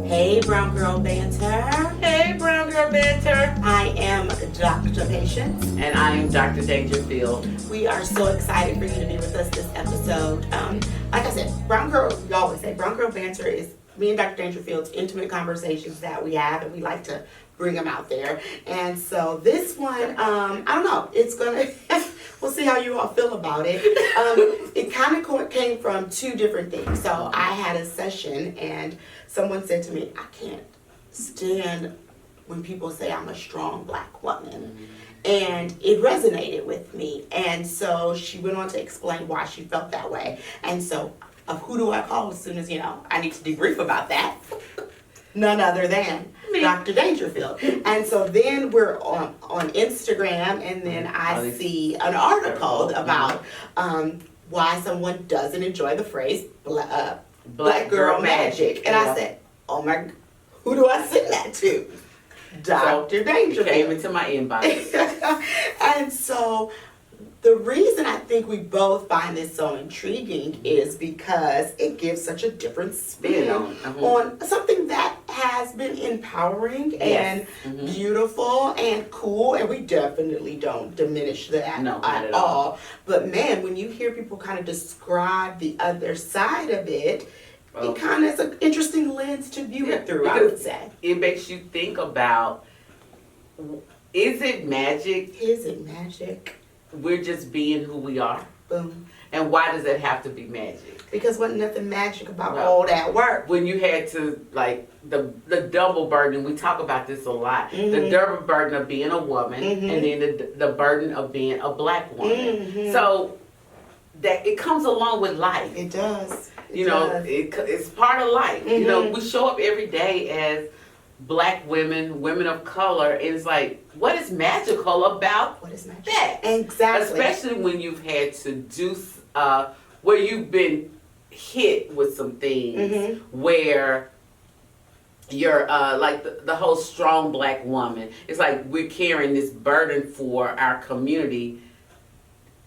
Hey, Brown Girl Banter. Hey, Brown Girl Banter. I am Dr. Patience. And I am Dr. Dangerfield. We are so excited for you to be with us this episode. Like I said, Brown Girl, you always say, Brown Girl Banter is me and Dr. Dangerfield's intimate conversations that we have, and we like to bring them out there. And so this one, I don't know, it's going to, we'll see how you all feel about it. It kind of came from two different things. So I had a session, and someone said to me, I can't stand when people say I'm a strong black woman. And it resonated with me. And so she went on to explain why she felt that way. And so, who do I call as soon as, I need to debrief about that? None other than Me. Dr. Dangerfield. And so then we're on Instagram, and then I see an article about why someone doesn't enjoy the phrase black girl magic. And I said, oh my, who do I send that to? Dr. Dangerfield. Came into my inbox. And so the reason I think we both find this so intriguing is because it gives such a different spin on something that has been empowering and beautiful and cool, and we definitely don't diminish that at all. But man, when you hear people kind of describe the other side of it, it kind of is an interesting lens to view it through, I would say. It makes you think about, is it magic? Is it magic? We're just being who we are? Boom. And why does it have to be magic? Because wasn't nothing magic about all that work. When you had to, like, the double burden, we talk about this a lot, the double burden of being a woman, and then the burden of being a black woman. So that it comes along with life. It does. It's part of life. We show up every day as black women, women of color, and it's like, what is magical about that? Exactly. Especially when you've had to do, where you've been hit with some things where you're, like the whole strong black woman, it's like we're carrying this burden for our community.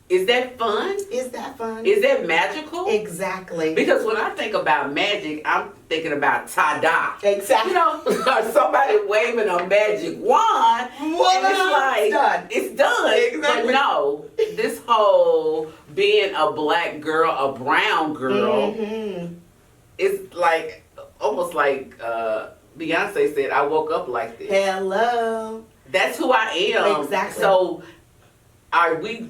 Is that fun? Is that fun? Is that magical? Exactly. Because when I think about magic, I'm thinking about ta-da. Exactly. Somebody waving a magic wand, and it's like, it's done. Exactly. But no, this whole being a black girl, a brown girl, it's like, almost like Beyonce said, I woke up like this. Hello. That's who I am. Exactly. So, are we...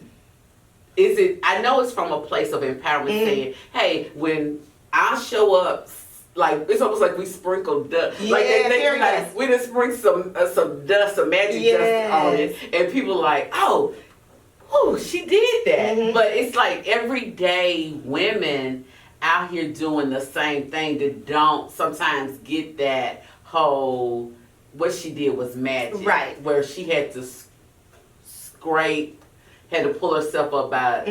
I know it's from a place of empowerment saying, hey, when I show up, like, it's almost like we sprinkle dust. Like, we just sprinkle some dust, some magic dust on it. And people like, oh, she did that. But it's like everyday women out here doing the same thing that don't sometimes get that whole, what she did was magic. Right. Where she had to scrape, had to pull herself up by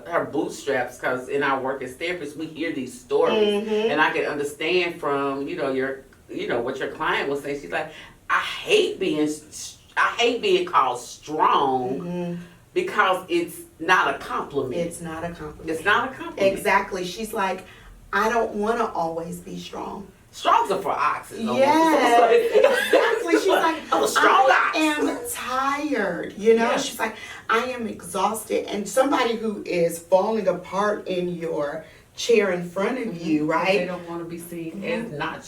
her bootstraps, because in our work as therapists, we hear these stories, and I can understand from what your client was saying. She's like, I hate being called strong because it's not a compliment. It's not a compliment. It's not a compliment. Exactly. She's like, I don't want to always be strong. Strongs are for oxen. Yes, exactly. She's like, I'm a strong ox. I am tired. She's like, I am exhausted. And somebody who is falling apart in your chair in front of you, right? They don't want to be seen as not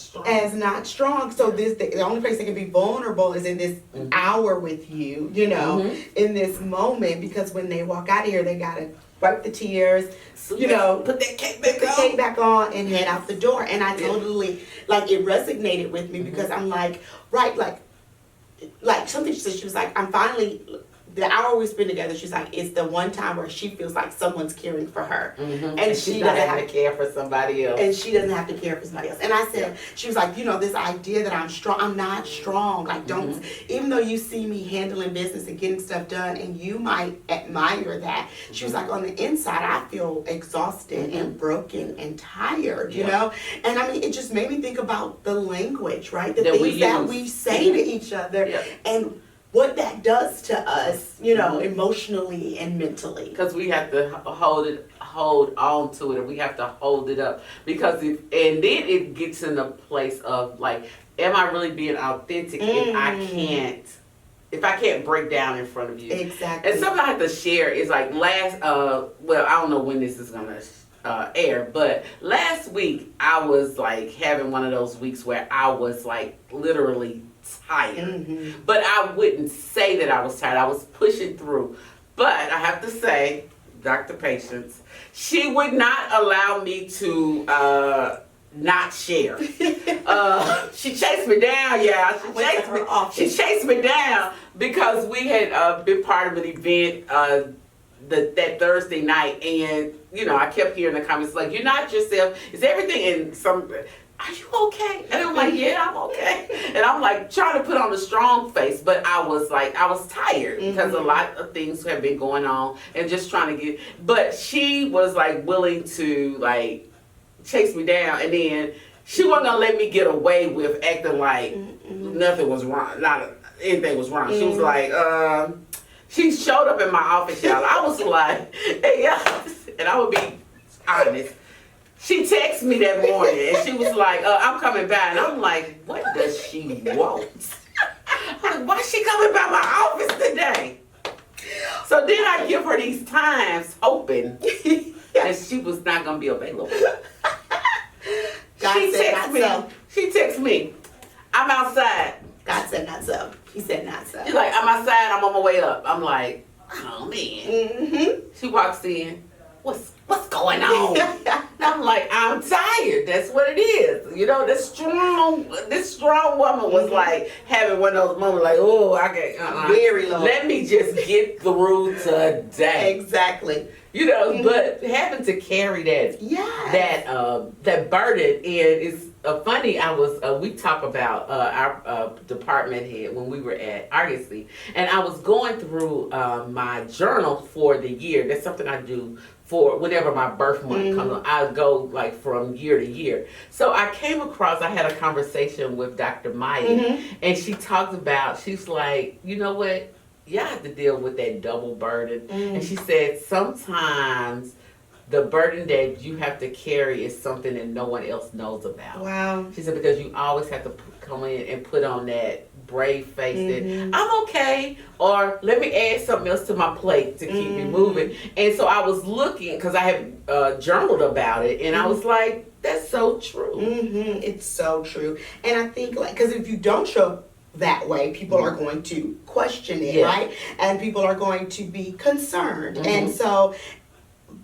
strong. So the only place they can be vulnerable is in this hour with you, in this moment, because when they walk out of here, they gotta wipe the tears, put that cake back on, and head out the door. And I totally, it resonated with me because I'm like, right, like something she said, she was like, I'm finally, the hour we spend together, she's like, it's the one time where she feels like someone's caring for her. And she doesn't have to care for somebody else. And she doesn't have to care for somebody else. And I said, she was like, this idea that I'm strong, I'm not strong. Like, don't, even though you see me handling business and getting stuff done, and you might admire that, she was like, on the inside, I feel exhausted and broken and tired, you know? And I mean, it just made me think about the language, right? The things that we say to each other. And what that does to us, emotionally and mentally. Because we have to hold hold on to it and we have to hold it up because and then it gets in a place of like, am I really being authentic if I can't break down in front of you? Exactly. And something I have to share is like well, I don't know when this is gonna air, but last week I was like having one of those weeks where I was like literally tired. But I wouldn't say that I was tired. I was pushing through. But I have to say, Dr. Patience, she would not allow me to not share. She chased me down, yeah. She chased me down because we had been part of an event that Thursday night, and you know, I kept hearing the comments like, "You're not yourself. Is everything in some? Are you okay?" And I'm like, "Yeah, I'm okay." And I'm like trying to put on a strong face, but I was tired because a lot of things have been going on, and just trying to get. But she was like willing to like chase me down, and then she wasn't gonna let me get away with acting like nothing was wrong, not anything was wrong. She was like, she showed up in my office, y'all. I was like, hey, y'all, and I would be honest. She texted me that morning, and she was like, I'm coming by, and I'm like, what does she want? I'm like, why is she coming by my office today? So then I give her these times, hoping that she was not gonna be available. She texts me, I'm outside. God said not so. He said not so. She's like, I'm outside, I'm on my way up. I'm like, oh man. She walks in, what's going on? I'm like, I'm tired. That's what it is. You know, this strong woman was like having one of those moments like, oh, I get very low. Let me just get through today. Exactly. You know, but having to carry that that burden, and it's funny. We talk about our department head when we were at Argosy, and I was going through my journal for the year. That's something I do for whenever my birth month comes on. I go like from year to year. So I came across. I had a conversation with Dr. Maya, and she talked about. She's like, you know what? Y'all have to deal with that double burden. And she said sometimes the burden that you have to carry is something that no one else knows about. Wow. She said because you always have to come in and put on that brave face that I'm okay, or let me add something else to my plate to keep me moving. And so I was looking, because I had journaled about it, and I was like, that's so true. It's so true. And I think, like, because if you don't show that way, people are going to question it, right? And people are going to be concerned. And so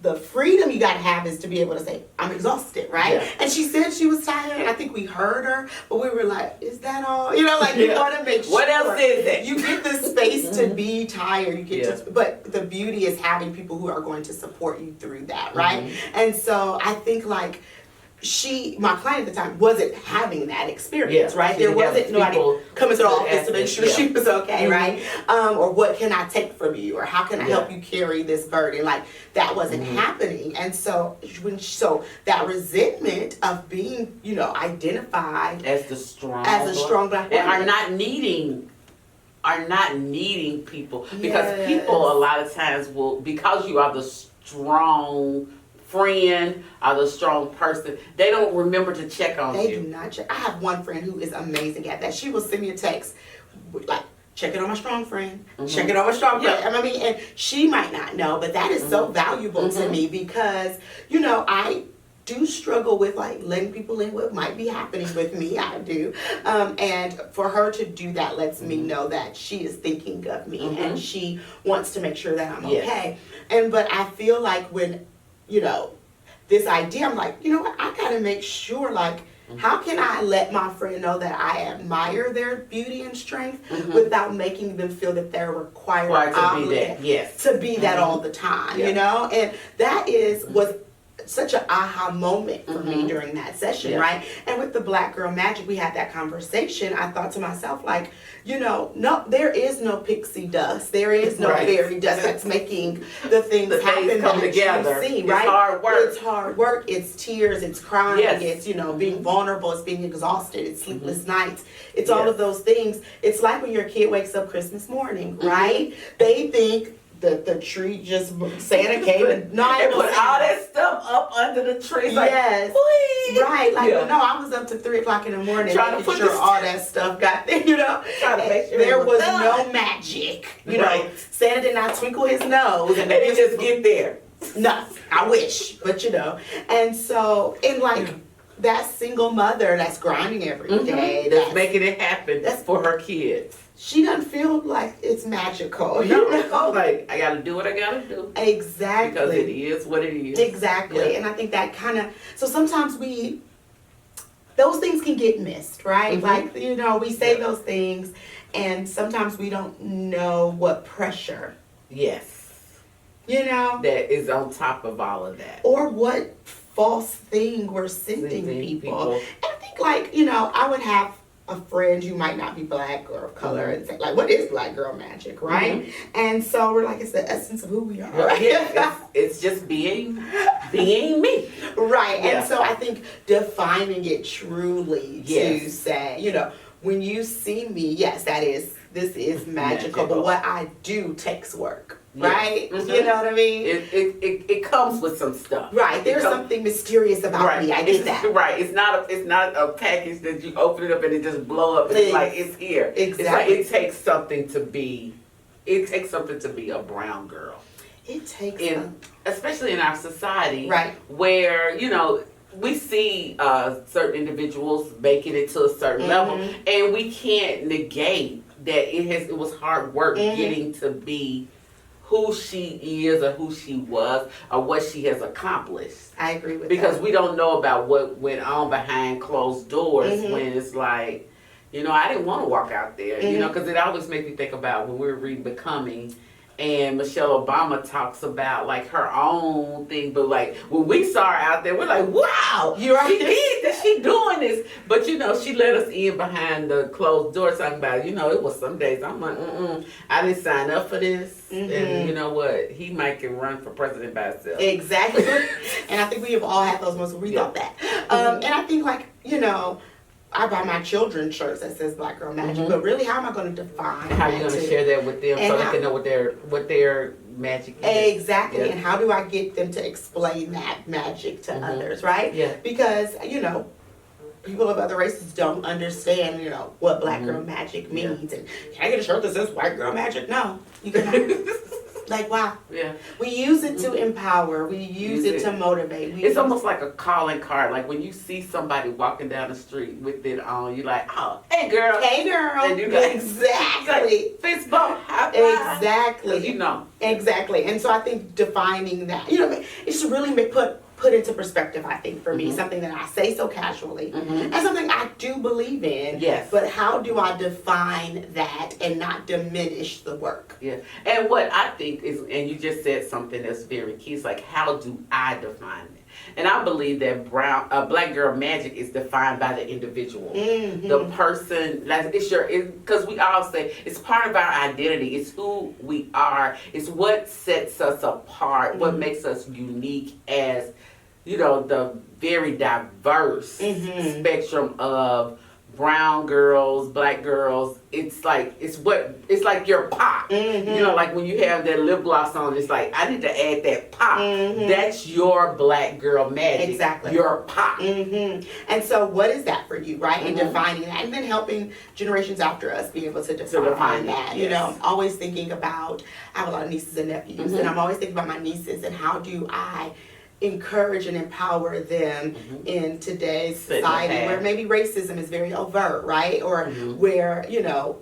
the freedom you got to have is to be able to say, I'm exhausted, right? Yeah. And she said she was tired, and I think we heard her, but we were like, is that all? You know, like, you want to make sure. What else is it? You get the space to be tired. You get to, but the beauty is having people who are going to support you through that, right? And so I think, like, my client at the time wasn't having that experience, right? There wasn't nobody coming to the office to make sure she was okay, right? Or what can I take from you? Or how can I help you carry this burden? Like, that wasn't happening. And so that resentment of being, you know, identified as the strong black woman, and are not needing people, because people a lot of times will, because you are the strong friend or the strong person, they don't remember to check on you. They do not check. I have one friend who is amazing at that. She will send me a text like, check it on my strong friend, check it on my strong friend. I mean, and she might not know, but that is so valuable to me, because, you know, I do struggle with like letting people in what might be happening with me. I do. And for her to do that lets me know that she is thinking of me and she wants to make sure that I'm okay. But I feel like when, you know, this idea, I'm like, you know what, I gotta make sure, like, how can I let my friend know that I admire their beauty and strength without making them feel that they're required to be that all the time, you know? And that was such an aha moment for me during that session, right? And with the Black Girl Magic, we had that conversation. I thought to myself, like, you know, no, there is no pixie dust. There is no fairy dust that's making the things happen come together. You see, it's right? hard work. It's hard work. It's tears. It's crying. It's, you know, being vulnerable. It's being exhausted. It's sleepless nights. It's all of those things. It's like when your kid wakes up Christmas morning, right? They think the tree just Santa came and no, I and ain't put gonna all say that stuff up under the tree. Like, yes. please. Right, like Yeah. no, I was up to 3:00 in the morning Trying to making put sure this- all that stuff got there, you know. Trying to make sure there it was done. no magic, you know. Right. Santa did not twinkle his nose And it just get there. no, I wish, but you know. And so, and like that single mother that's grinding every day, That's making it happen. that's- for her kids. she doesn't feel like it's magical, you No, know. like I gotta do what I gotta do Exactly. because it is what it is. Exactly. Yeah. And I think that so sometimes those things can get missed, right? Mhm. Like, you know, we say Yeah. those things and sometimes we don't know what pressure, Yes, you know, that is on top of all of that. or what false thing we're sending people. And I think, like, you know, I would have a friend who might not be black or of color and say, like, what is black girl magic, right? And so we're like, it's the essence of who we are. Well, yeah, it's just being me. Right. Yeah. And so I think defining it truly to Yes. say, you know, when you see me, yes, this is magical, but Magical. what I do takes work. Yes. Right? Mhm. You know what I mean? It comes with some stuff. Right. There's It comes- something mysterious about me. I get It's- that. Right. It's not a package that you open it up and it just blow up. It's like it's here. It's like Exactly. it takes something to be a brown girl. It takes Especially in our society. Right. Where, you know, we see certain individuals making it to a certain level and we can't negate that it was hard work getting to be who she is or who she was or what she has accomplished. I agree with Because that. we don't know about what went on behind closed doors when it's like, you know, I didn't want to walk out there, you know, because it always makes me think about when we were reading Becoming and Michelle Obama talks about like her own thing, but like when we saw her out there, we're like, wow, You're right. she did this, she doing this. But you know, she let us in behind the closed door talking about, you know, it was some days I'm like, I didn't sign up for this. And you know what? He might can run for president by himself. Exactly. And I think we have all had those moments where we thought that. And I think, like, you know, I buy my children shirts that says Black Girl Magic, but really, how am I going to define How are you that going to too? share that with them And so they how- can know what their magic is? Exactly. Yeah. And how do I get them to explain that magic to others, right? Yeah. Because, you know, people of other races don't understand, you know, what Black Girl Magic means. And can I get a shirt that says White Girl Magic? No, you cannot. Like, wow. Yeah. We use it to empower. We use it to motivate. It's almost like a calling card. Like when you see somebody walking down the street with it on, you're like, oh, hey girl. Hey girl. And you like, Exactly. fist bump. High five. Exactly. 'Cause you know. Exactly. And so I think defining that, you know, it's to really put into perspective, I think, for me, something that I say so casually and something I do believe in. Yes. But how do I define that and not diminish the work? Yeah. And what I think is, and you just said something that's very key, it's like, how do I define it? And I believe that Black Girl Magic is defined by the individual. The person, like because we all say it's part of our identity. It's who we are. It's what sets us apart, what makes us unique as, you know, the very diverse spectrum of brown girls, Black girls. It's like your pop. You know, like when you have that lip gloss on, it's like, I need to add that pop. That's your Black Girl Magic. Exactly. Your pop. And so what is that for you, right? And defining that, and then helping generations after us be able to define that. You know, I'm always thinking about, I have a lot of nieces and nephews, and I'm always thinking about my nieces and how do I encourage and empower them in today's society where maybe racism is very overt, right? Or where, you know,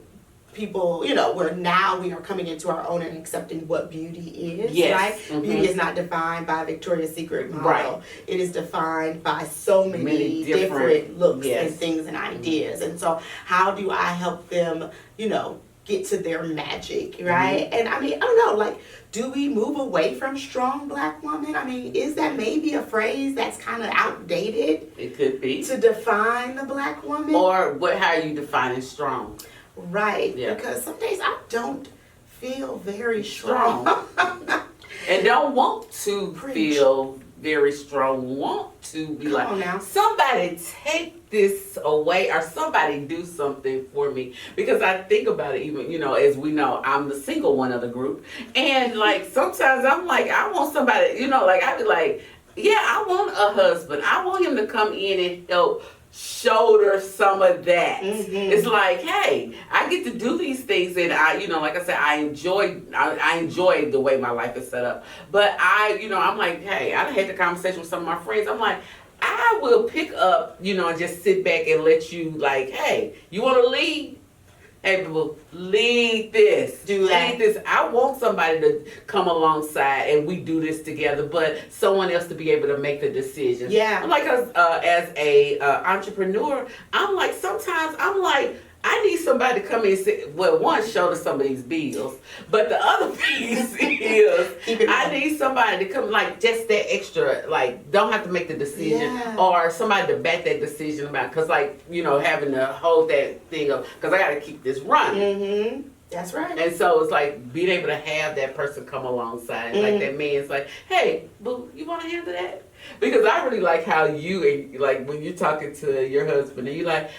people, you know, where now we are coming into our own and accepting what beauty is, right? Beauty is not defined by a Victoria's Secret model. Right. It is defined by so many different looks and things and ideas. And so how do I help them, you know, get to their magic, right? And I mean, I don't know, like, do we move away from strong Black woman? I mean, is that maybe a phrase that's kind of outdated It could be. to define the Black woman? Or how are you defining strong? Right, Yeah. because some days I don't feel very strong. And don't want to Preach. feel very strong want to be Come on now. like, somebody take this away or somebody do something for me. Because I think about it, even, you know, as we know, I'm the single one of the group. And like, sometimes I'm like, I want somebody, you know, like, I be like, yeah, I want a husband. I want him to come in and help shoulder some of that. It's like, hey, I get to do these things, and I, you know, like I said, I enjoy the way my life is set up. But I, you know, I'm like, hey, I had the conversation with some of my friends. I'm like, I will pick up, you know, and just sit back and let you, like, hey, you want to lead? Hey, people, lead this. Do that. Lead this. I want somebody to come alongside and we do this together, but someone else to be able to make the decisions. Yeah. I'm like, as a entrepreneur, I'm like, sometimes I'm like, I need somebody to come in and say, well, one, shoulder some of these bills, but the other piece is I need somebody to come, like, just that extra, like, don't have to make the decision, Yeah. or somebody to back that decision about, because, like, you know, having to hold that thing up, because I got to keep this running. That's right. And so it's like being able to have that person come alongside, and like that man's like, hey, boo, you want to handle that? Because I really like how you, like, when you're talking to your husband and you're like,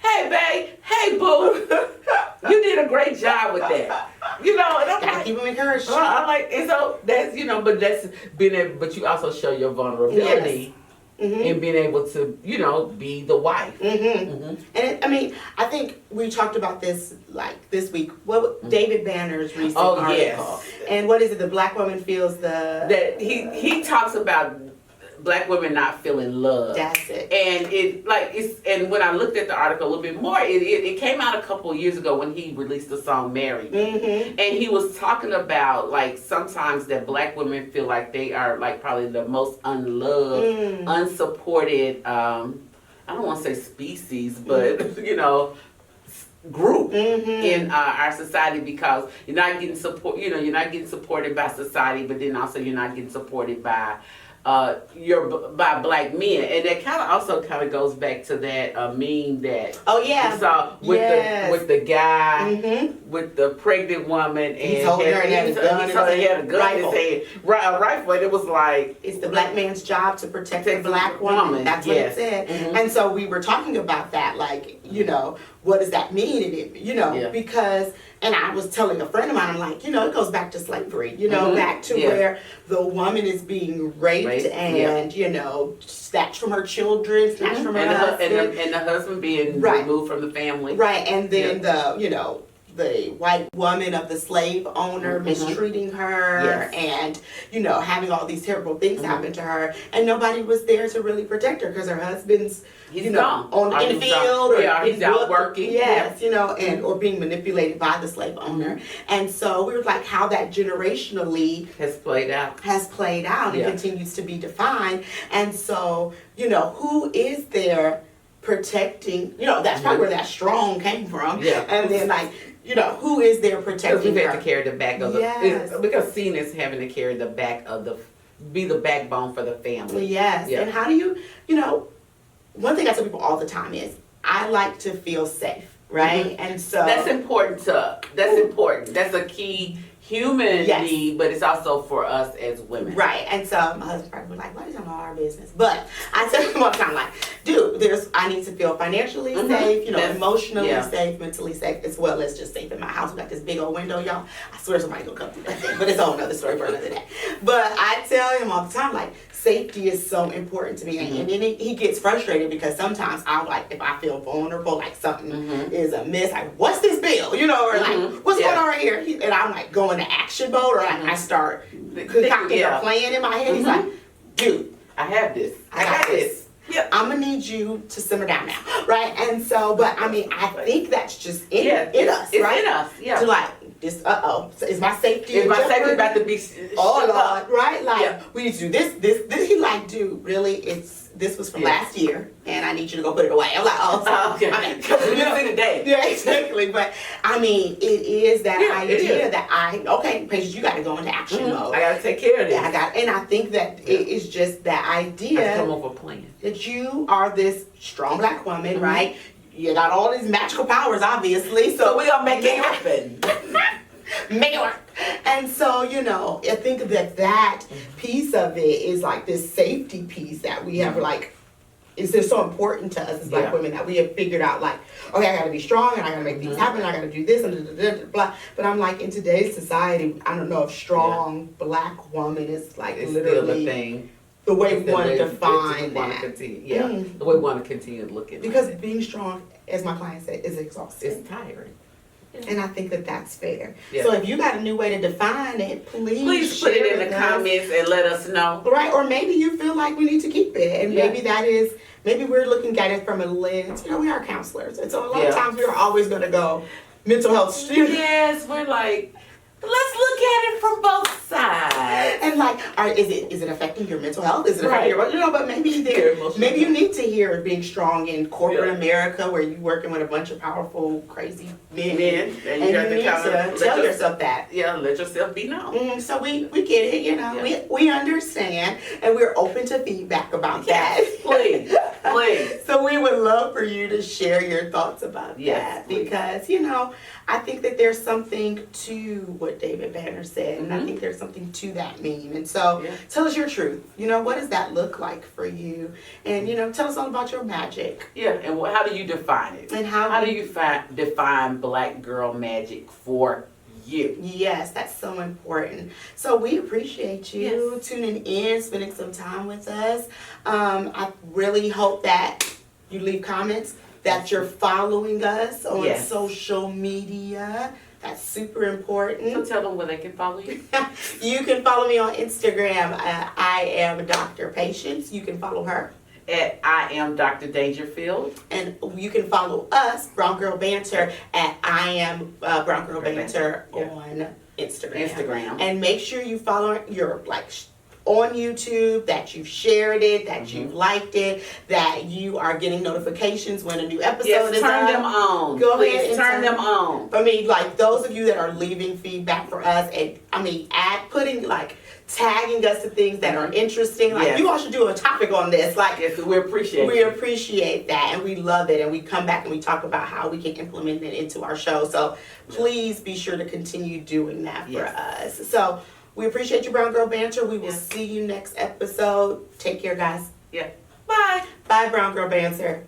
hey, babe, hey, boo, you did a great job with that. You know, and I'm Gotta like, keep them encouraged. I like, and so that's, you know, but that's being able, but you also show your vulnerability in being able to, you know, be the wife. And it, I mean, I think we talked about this like this week. What David Banner's recent article, yes. and what is it? The black woman feels the That he talks about black women not feeling love. That's it. And it like it's, and when I looked at the article a little bit more, it came out a couple of years ago when he released the song "Marry." And he was talking about like sometimes that black women feel like they are like probably the most unloved, unsupported. I don't want to say species, but you know, group in our society, because you're not getting support. You know, you're not getting supported by society, but then also you're not getting supported by by black men. And that kind of also kind of goes back to that meme that we saw with the guy with the pregnant woman, and He's holding her and had a gun. He had a gun in his hand, a rifle, and it was like, it's the black man's job to protect the black woman. That's what yes. it said. And so we were talking about that, like, you know, what does that mean? And it, you know, because, and I was telling a friend of mine, I'm like, you know, it goes back to slavery, you know, back to where the woman is being raped and, you know, snatched from her children, snatched from her husband. And the husband being removed from the family. Right, and then the, you know, the white woman of the slave owner mistreating her and, you know, having all these terrible things happen to her, and nobody was there to really protect her because her husband's, you know, in the field or he's out working. Yes, you know, and or being manipulated by the slave owner. And so we were like, how that generationally has played out and continues to be defined. And so, you know, who is there protecting, you know, that's probably where that strong came from. And then like, you know, who is there protecting because we her? had to carry the back of the, because seen as having to carry the back of the, be the backbone for the family. Yes. And how do you know, one thing I tell people all the time is, I like to feel safe, right? And so that's important. That's a key human need, but it's also for us as women. Right. And so my husband probably was like, why is that all our business? But I tell him all the time, like, dude, I need to feel financially safe, you know, emotionally safe, mentally safe, as well as just safe in my house. We got this big old window, y'all. I swear somebody gonna come through that thing, but it's a whole nother story for another day. But I tell him all the time, like, safety is so important to me. And then he gets frustrated because sometimes I'm like, if I feel vulnerable, like something is amiss, like, what's this bill? You know, or like, what's going on right here? And I'm like going to action mode, or like I start concocting a plan in my head. He's like, dude, I have this. I got this. I'm gonna need you to simmer down now, right? And so, but I mean, I think that's just in us, it's right? in us, to like this. Is my safety? Is my safety about to be? Oh Lord, right? Like we need to do this. He like, dude, really? This was from last year, and I need you to go put it away. I'm like, oh, okay. I mean, you know, today. Yeah, exactly. But I mean, it is that idea that Patience, you got to go into action mode. I got to take care of this. And I think that it is just that idea. Come up with a plan. That you are this strong black woman, right? You got all these magical powers, obviously. So we're gonna make it happen. Make it work. And so, I think that piece of it is like this safety piece that we have, like, is just so important to us as Black women that we have figured out, like, okay, I gotta be strong and I gotta make things happen, I gotta do this and blah. But I'm like, in today's society, I don't know if strong Black woman is like It's literally still a thing. the way It's we want to the define want to that. continue. The way we want to continue to look at Because it. being strong, as my client said, is exhausting. It's tiring. And I think that that's fair. Yeah. So if you got a new way to define it, please Put share it in with the us. comments and let us know. Right, or maybe you feel like we need to keep it, and maybe maybe we're looking at it from a lens. We are counselors, and so a lot of times we're always going to go mental health student. Yes, we're like, let's look at it from both sides. And like, is it affecting your mental health? Is it affecting your, but maybe emotional you need to hear being strong in corporate Yeah. America, where you're working with a bunch of powerful, crazy men, And and you got you to need kind of to tell yourself that. Yeah, let yourself be known. So we get it, Yeah. we understand, and we're open to feedback about that. Please, please. So we would love for you to share your thoughts about Yes, that, please. because I think that there's something to what David Banner said, and I think there's something to that meme. And so tell us your truth. What does that look like for you? And tell us all about your magic. Yeah, and how do you define it? And how do you define Black girl magic for you? Yes, that's so important. So we appreciate you tuning in, spending some time with us. I really hope that you leave comments, that you're following us on social media. That's super important. So tell them where they can follow you. You can follow me on Instagram. I am Dr. Patience. You can follow her. At I am Dr. Dangerfield. And you can follow us, Brown Girl Banter, at I am Brown Girl Banter on Instagram. And make sure you follow your on YouTube, that you've shared it, that you've liked it, that you are getting notifications when a new episode is turn up. them on. Go Please ahead and turn them on. I mean, those of you that are leaving feedback for us, and tagging us to things that are interesting. You all should do a topic on this. Yes, we appreciate We appreciate that, and we love it, and we come back and we talk about how we can implement it into our show. So please be sure to continue doing that for us. So we appreciate you, Brown Girl Banter. We will see you next episode. Take care, guys. Yeah. Bye. Bye, Brown Girl Banter.